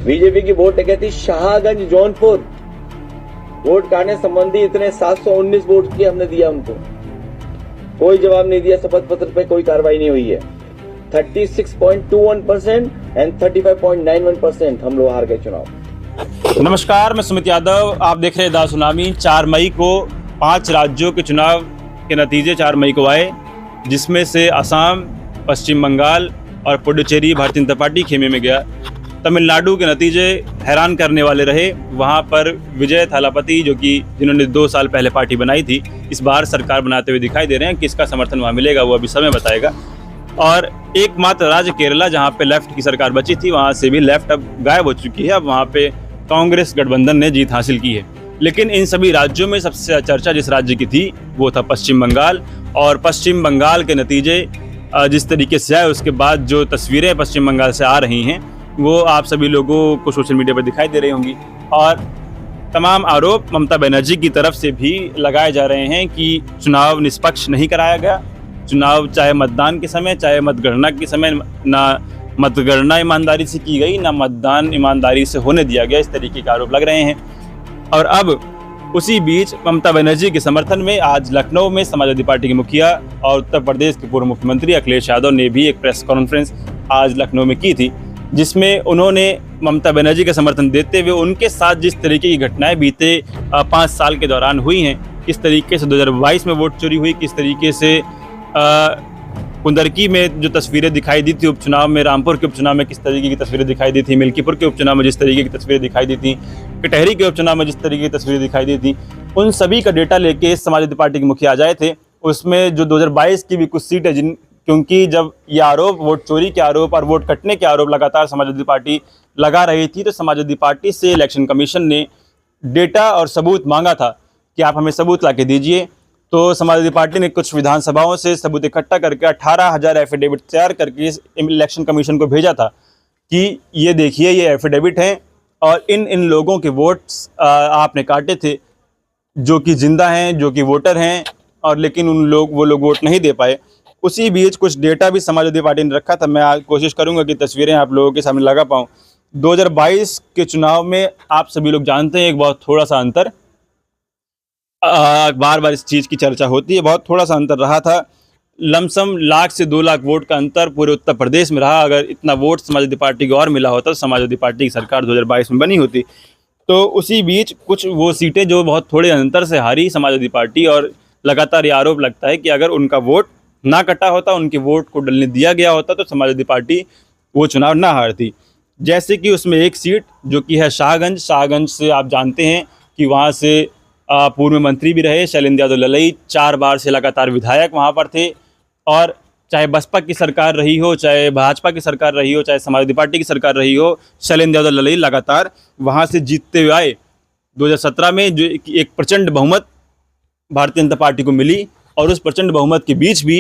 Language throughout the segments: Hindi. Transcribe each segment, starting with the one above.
बीजेपी की वोट कहती शाहगंज जौनपुर वोट काटने संबंधी इतने 719 वोट की हमने दिया उनको, कोई जवाब नहीं दिया। शपथ पत्र पे कोई कार्रवाई नहीं हुई है। 36.21% एंड 35.91% हम लोग हार गए चुनाव। नमस्कार, मैं सुमित यादव, आप देख रहे हैं दा सुनामी। 4 मई को 5 राज्यों के चुनाव के नतीजे 4 मई को आए, जिसमें से असम, पश्चिम बंगाल और पुडुचेरी भारतीय जनता पार्टी खेमे में गया। तमिलनाडु के नतीजे हैरान करने वाले रहे। वहां पर विजय थालापति, जो कि जिन्होंने 2 साल पहले पार्टी बनाई थी, इस बार सरकार बनाते हुए दिखाई दे रहे हैं। किसका समर्थन वहां मिलेगा वो अभी समय बताएगा। और एकमात्र राज्य केरला, जहां पे लेफ्ट की सरकार बची थी, वहां से भी लेफ्ट अब गायब हो चुकी है। अब वहां पे कांग्रेस गठबंधन ने जीत हासिल की है। लेकिन इन सभी राज्यों में सबसे चर्चा जिस राज्य की थी वो था पश्चिम बंगाल। और पश्चिम बंगाल के नतीजे जिस तरीके से आए, उसके बाद जो तस्वीरें पश्चिम बंगाल से आ रही हैं वो आप सभी लोगों को सोशल मीडिया पर दिखाई दे रही होंगी। और तमाम आरोप ममता बनर्जी की तरफ से भी लगाए जा रहे हैं कि चुनाव निष्पक्ष नहीं कराया गया। चुनाव चाहे मतदान के समय, चाहे मतगणना के समय, ना मतगणना ईमानदारी से की गई, ना मतदान ईमानदारी से होने दिया गया। इस तरीके के आरोप लग रहे हैं। और अब उसी बीच ममता बनर्जी के समर्थन में आज लखनऊ में समाजवादी पार्टी के मुखिया और उत्तर प्रदेश के पूर्व मुख्यमंत्री अखिलेश यादव ने भी एक प्रेस कॉन्फ्रेंस आज लखनऊ में की थी, जिसमें उन्होंने ममता बनर्जी का समर्थन देते हुए उनके साथ जिस तरीके की घटनाएं बीते 5 साल के दौरान हुई हैं, किस तरीके से 2022 में वोट चोरी हुई, किस तरीके से कुंदरकी में जो तस्वीरें दिखाई दी थी उपचुनाव में, रामपुर के उपचुनाव में किस तरीके की तस्वीरें दिखाई दी थी, मिल्कीपुर के उपचुनाव में जिस तरीके की तस्वीरें दिखाई दी थी, कटहरी के उपचुनाव में जिस तरीके की तस्वीरें दिखाई दी थी, उन सभी का डेटा लेके समाजवादी पार्टी के मुखिया आ जाए थे। उसमें जो 2022 की भी कुछ सीटें क्योंकि जब ये आरोप, वोट चोरी के आरोप और वोट कटने के आरोप लगातार समाजवादी पार्टी लगा रही थी, तो समाजवादी पार्टी से इलेक्शन कमीशन ने डेटा और सबूत मांगा था कि आप हमें सबूत ला के दीजिए। तो समाजवादी पार्टी ने कुछ विधानसभाओं से सबूत इकट्ठा करके 18,000 एफिडेविट तैयार करके इलेक्शन कमीशन को भेजा था कि ये देखिए, ये एफिडेविट हैं और इन लोगों के वोट्स आपने काटे थे, जो कि जिंदा हैं, जो कि वोटर हैं, और लेकिन वो लोग वोट नहीं दे पाए। उसी बीच कुछ डेटा भी समाजवादी पार्टी ने रखा था। मैं आज कोशिश करूंगा कि तस्वीरें आप लोगों के सामने लगा पाऊँ। 2022 के चुनाव में आप सभी लोग जानते हैं एक बहुत थोड़ा सा अंतर, बार बार इस चीज़ की चर्चा होती है, बहुत थोड़ा सा अंतर रहा था। लमसम 1,00,000 से 2,00,000 वोट का अंतर पूरे उत्तर प्रदेश में रहा। अगर इतना वोट समाजवादी पार्टी को और मिला होता तो समाजवादी पार्टी की सरकार 2022 में बनी होती। तो उसी बीच कुछ वो सीटें जो बहुत थोड़े अंतर से हारी समाजवादी पार्टी, और लगातार ये आरोप लगता है कि अगर उनका वोट ना कटा होता, उनके वोट को डलने दिया गया होता, तो समाजवादी पार्टी वो चुनाव ना हारती। जैसे कि उसमें एक सीट जो कि है शाहगंज से आप जानते हैं कि वहाँ से पूर्व मंत्री भी रहे शैलेंद्र यादव ललई, 4 बार से लगातार विधायक वहाँ पर थे। और चाहे बसपा की सरकार रही हो, चाहे भाजपा की सरकार रही हो, चाहे समाजवादी पार्टी की सरकार रही हो, शैलेंद्र यादव ललई लगातार वहाँ से जीतते हुए आए। 2017 में जो एक प्रचंड बहुमत भारतीय जनता पार्टी को मिली, और उस प्रचंड बहुमत के बीच भी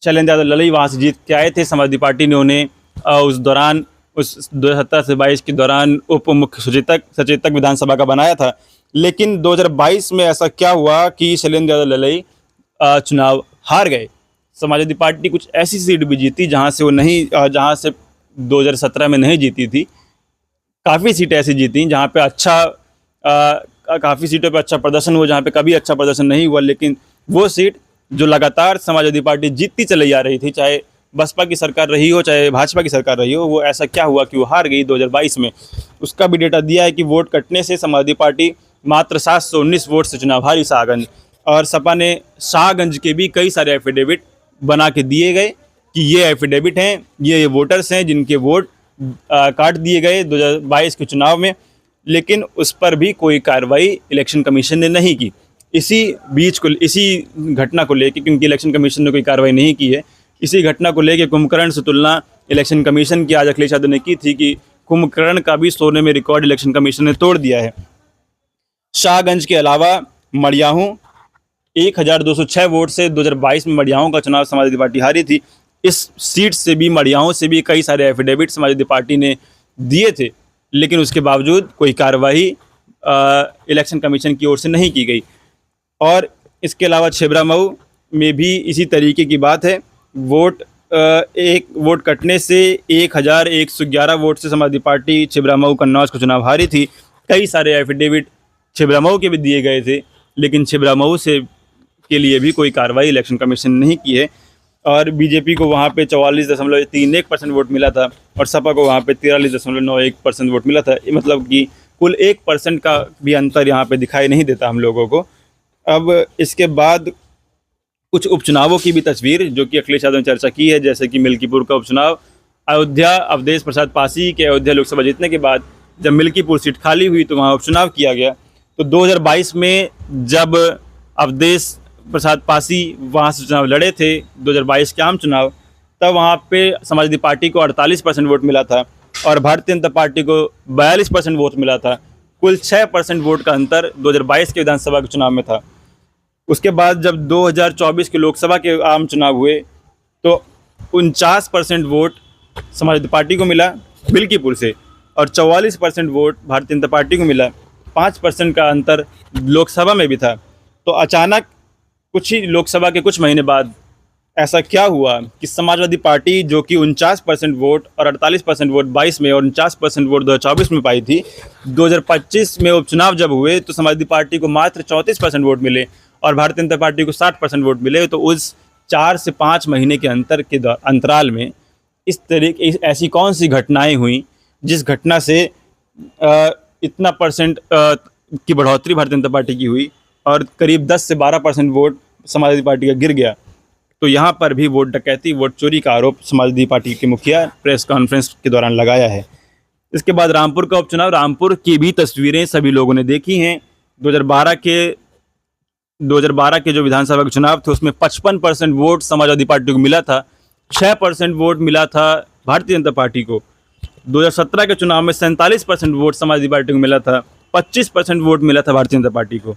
शैलेंद्र यादव ललई वहाँ से जीत के आए थे। समाजवादी पार्टी ने उन्हें उस दौरान, उस 2017 से 22 के दौरान उप मुख्य सचेतक विधानसभा का बनाया था। लेकिन 2022 में ऐसा क्या हुआ कि शैलेंद्र यादव ललई चुनाव हार गए। समाजवादी पार्टी कुछ ऐसी सीट भी जीती जहाँ से 2017 में नहीं जीती थी। काफ़ी सीटें ऐसी जीती जहाँ पे काफ़ी सीटों पे अच्छा प्रदर्शन हुआ, जहाँ पे कभी अच्छा प्रदर्शन नहीं हुआ। लेकिन वो सीट जो लगातार समाजवादी पार्टी जीतती चली आ रही थी, चाहे बसपा की सरकार रही हो, चाहे भाजपा की सरकार रही हो, वो ऐसा क्या हुआ कि वो हार गई 2022 में। उसका भी डेटा दिया है कि वोट कटने से समाजवादी पार्टी मात्र 719 वोट से चुनाव हारी शाहगंज। और सपा ने शाहगंज के भी कई सारे एफिडेविट बना के दिए गए कि ये एफिडेविट हैं, ये वोटर्स हैं जिनके वोट काट दिए गए 2022 के चुनाव में। लेकिन उस पर भी कोई कार्रवाई इलेक्शन कमीशन ने नहीं की। इसी घटना को लेकर, क्योंकि इलेक्शन कमीशन ने कोई कार्रवाई नहीं की है, इसी घटना को लेकर कुंभकर्ण से तुलना इलेक्शन कमीशन की आज अखिलेश यादव ने की थी कि कुंभकर्ण का भी सोने में रिकॉर्ड इलेक्शन कमीशन ने तोड़ दिया है। शाहगंज के अलावा मडियाहूं 1206 वोट से 2022 में मडियाहूं का चुनाव समाजवादी पार्टी हारी थी। इस सीट से भी, मडियाहूं से भी कई सारे एफिडेविट समाजवादी पार्टी ने दिए थे, लेकिन उसके बावजूद कोई कार्रवाई इलेक्शन कमीशन की ओर से नहीं की गई। और इसके अलावा छिबरामऊ में भी इसी तरीके की बात है। वोट एक वोट कटने से 1111 वोट से समाजवादी पार्टी छिबरामऊ कन्नौज को चुनाव हारी थी। कई सारे एफिडेविट छिबरामऊ के भी दिए गए थे, लेकिन छिबरामऊ से के लिए भी कोई कार्रवाई इलेक्शन कमीशन ने नहीं की है। और बीजेपी को वहाँ पे 44.31% वोट मिला था और सपा को वहाँ पे 43.91% वोट मिला था। मतलब कि कुल 1% का भी अंतर यहाँ पे दिखाई नहीं देता हम लोगों को। अब इसके बाद कुछ उपचुनावों की भी तस्वीर जो कि अखिलेश यादव ने चर्चा की है, जैसे कि मिल्कीपुर का उपचुनाव। अयोध्या अवधेश प्रसाद पासी के अयोध्या लोकसभा जीतने के बाद जब मिल्कीपुर सीट खाली हुई तो वहाँ उपचुनाव किया गया। तो 2022 में जब अवधेश प्रसाद पासी वहाँ से चुनाव लड़े थे, 2022 के आम चुनाव, तब वहाँ पे समाजवादी पार्टी को 48% वोट मिला था और भारतीय जनता पार्टी को 42% वोट मिला था। कुल 6% वोट का अंतर 2022 के विधानसभा के चुनाव में था। उसके बाद जब 2024 के लोकसभा के आम चुनाव हुए तो 49% वोट समाजवादी पार्टी को मिला मिल्कीपुर से और 44% वोट भारतीय जनता पार्टी को मिला। 5% का अंतर लोकसभा में भी था। तो अचानक कुछ ही लोकसभा के कुछ महीने बाद ऐसा क्या हुआ कि समाजवादी पार्टी जो कि 49% वोट और 48% वोट 22 में और 49% वोट 2024 में पाई थी, 2025 में उपचुनाव जब हुए तो समाजवादी पार्टी को मात्र 34% वोट मिले और भारतीय जनता पार्टी को 60% वोट मिले। तो उस 4 से 5 महीने के अंतराल में इस तरीके ऐसी कौन सी घटनाएं हुई जिस घटना से इतना परसेंट की बढ़ोतरी भारतीय जनता पार्टी की हुई और करीब 10 से 12% वोट समाजवादी पार्टी का गिर गया। तो यहाँ पर भी वोट डकैती, वोट चोरी का आरोप समाजवादी पार्टी के मुखिया प्रेस कॉन्फ्रेंस के दौरान लगाया है। इसके बाद रामपुर का उपचुनाव, रामपुर की भी तस्वीरें सभी लोगों ने देखी हैं। 2012 के जो विधानसभा के चुनाव थे उसमें 55% वोट समाजवादी पार्टी को मिला था, 6% वोट मिला था भारतीय जनता पार्टी को। 2017 के चुनाव में 47% वोट समाजवादी पार्टी को मिला था, 25% वोट मिला था भारतीय जनता पार्टी को।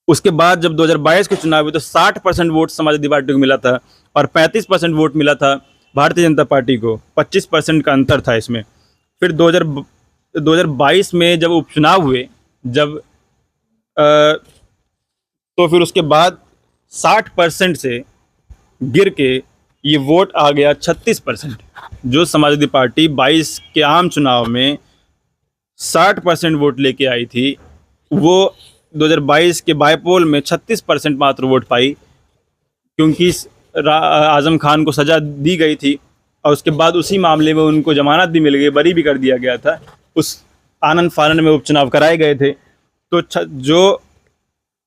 उसके बाद जब 2022 के चुनाव हुए तो 60% वोट समाजवादी पार्टी को मिला था और 35% वोट मिला था भारतीय जनता पार्टी को। 25% का अंतर था इसमें। फिर 2022 में जब उपचुनाव हुए तो फिर उसके बाद 60% से गिर के ये वोट आ गया 36%। जो समाजवादी पार्टी 22 के आम चुनाव में 60% वोट लेके आई थी, वो 2022 के बाईपोल में 36% मात्र वोट पाई, क्योंकि आजम खान को सज़ा दी गई थी और उसके बाद उसी मामले में उनको जमानत भी मिल गई, बरी भी कर दिया गया था। उस आनंद फानन में उपचुनाव कराए गए थे। तो जो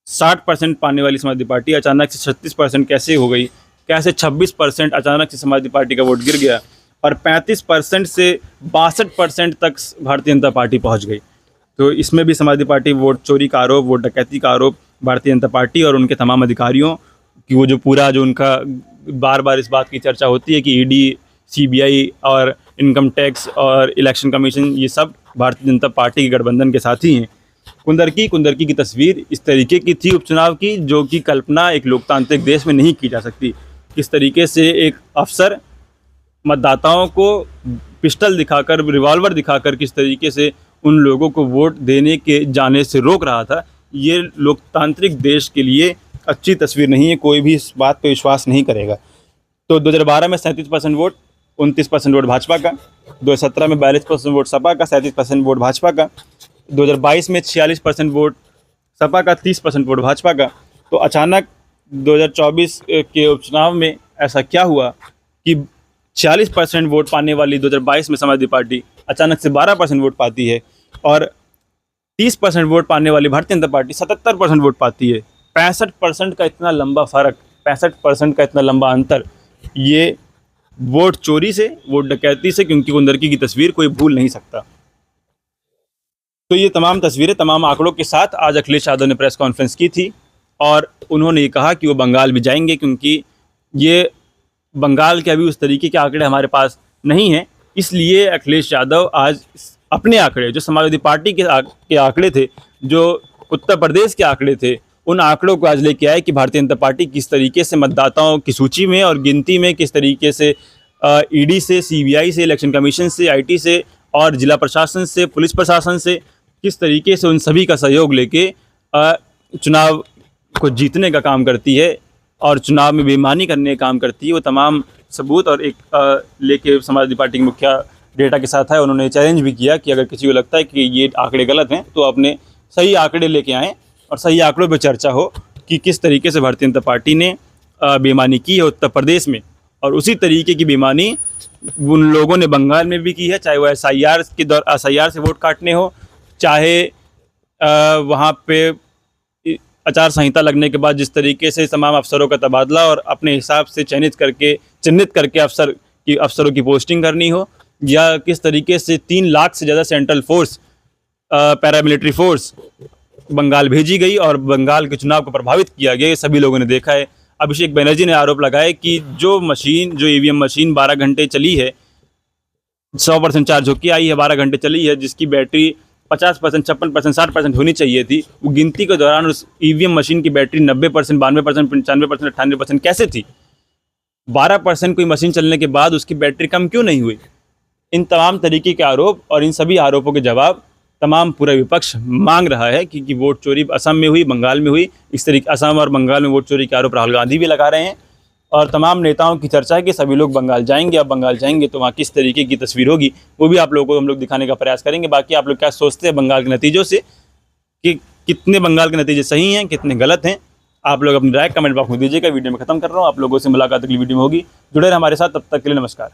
60% पाने वाली समाजवादी पार्टी अचानक से 36% कैसे हो गई, कैसे 26% अचानक से समाजवादी पार्टी का वोट गिर गया और 35% से 62% तक भारतीय जनता पार्टी पहुंच गई। तो इसमें भी समाजवादी पार्टी वोट चोरी का आरोप, वोट डकैती का आरोप भारतीय जनता पार्टी और उनके तमाम अधिकारियों की, वो जो उनका बार बार इस बात की चर्चा होती है कि ईडी, सीबीआई और इनकम टैक्स और इलेक्शन कमीशन ये सब भारतीय जनता पार्टी के गठबंधन के साथी हैं। कुंदरकी की तस्वीर इस तरीके की थी उपचुनाव की, जो कि कल्पना एक लोकतांत्रिक देश में नहीं की जा सकती। किस तरीके से एक अफसर मतदाताओं को पिस्टल दिखाकर, रिवॉल्वर दिखाकर किस तरीके से उन लोगों को वोट देने के जाने से रोक रहा था, ये लोकतांत्रिक देश के लिए अच्छी तस्वीर नहीं है। कोई भी इस बात पे विश्वास नहीं करेगा। तो 2012 में 37% वोट, 29% वोट भाजपा का, 2017 में 42% वोट सपा का, 37% वोट भाजपा का, 2022 में 46% वोट सपा का, 30% वोट भाजपा का। तो अचानक 2024 के उपचुनाव में ऐसा क्या हुआ कि 46% वोट पाने वाली 2022 में समाजवादी पार्टी अचानक से 12% वोट पाती है और 30% वोट पाने वाली भारतीय जनता पार्टी 77% वोट पाती है। 65% का इतना लंबा फ़र्क, 65% का इतना लंबा अंतर, ये वोट चोरी से, वोट डकैती से, क्योंकि कुंदरकी की तस्वीर कोई भूल नहीं सकता। तो ये तमाम तस्वीरें, तमाम आंकड़ों के साथ आज अखिलेश यादव ने प्रेस कॉन्फ्रेंस की थी और उन्होंने ये कहा कि वो बंगाल भी जाएंगे, क्योंकि ये बंगाल के अभी उस तरीके के आंकड़े हमारे पास नहीं हैं। इसलिए अखिलेश यादव आज अपने आंकड़े, जो समाजवादी पार्टी के आंकड़े थे, जो उत्तर प्रदेश के आंकड़े थे, उन आंकड़ों को आज लेके आए कि भारतीय जनता पार्टी किस तरीके से मतदाताओं की सूची में और गिनती में, किस तरीके से ईडी से, सीबीआई से, इलेक्शन कमीशन से, आईटी से और जिला प्रशासन से, पुलिस प्रशासन से, किस तरीके से उन सभी का सहयोग लेके चुनाव को जीतने का काम करती है और चुनाव में बेईमानी करने का काम करती है। वो तमाम सबूत और एक लेके समाजवादी पार्टी के मुखिया डेटा के साथ आए। उन्होंने चैलेंज भी किया कि अगर किसी को लगता है कि ये आंकड़े गलत हैं तो अपने सही आंकड़े लेके आएँ और सही आंकड़ों पर चर्चा हो कि किस तरीके से भारतीय जनता पार्टी ने बेईमानी की है उत्तर प्रदेश में, और उसी तरीके की बेईमानी उन लोगों ने बंगाल में भी की है, चाहे वो SIR से वोट काटने हो, चाहे वहाँ पे आचार संहिता लगने के बाद जिस तरीके से तमाम अफसरों का तबादला और अपने हिसाब से चिन्हित करके अफसरों की पोस्टिंग करनी हो, या किस तरीके से 3 लाख से ज़्यादा central force paramilitary force Bengal भेजी गई और बंगाल के चुनाव को प्रभावित किया गया, ये सभी लोगों ने देखा है। अभिषेक बनर्जी ने आरोप लगाया कि जो EVM मशीन 12 घंटे चली है, 100% चार्ज होकर आई है, 12 घंटे चली है, जिसकी बैटरी 50%, 56%, 60% होनी चाहिए थी, वो गिनती के दौरान उस EVM मशीन की बैटरी 90%, 92%, 95%, 98% कैसे थी? 12% कोई मशीन चलने के बाद उसकी बैटरी कम क्यों नहीं हुई? इन तमाम तरीके के आरोप और इन सभी आरोपों के जवाब तमाम पूरा विपक्ष मांग रहा है कि वोट चोरी असम में हुई, बंगाल में हुई। इस तरीके असम और बंगाल में वोट चोरी के आरोप राहुल गांधी भी लगा रहे हैं और तमाम नेताओं की चर्चा है कि सभी लोग बंगाल जाएंगे। अब बंगाल जाएंगे तो वहाँ किस तरीके की तस्वीर होगी वो भी आप लोगों को हम लोग दिखाने का प्रयास करेंगे। बाकी आप लोग क्या सोचते हैं बंगाल के नतीजों से, कि कितने बंगाल के नतीजे सही हैं, कितने गलत हैं? आप लोग अपनी राय कमेंट बॉक्स में दीजिएगा। वीडियो में खत्म कर रहा हूँ, आप लोगों से मुलाकात अगली वीडियो में होगी। जुड़े रहे हमारे साथ, तब तक के लिए नमस्कार।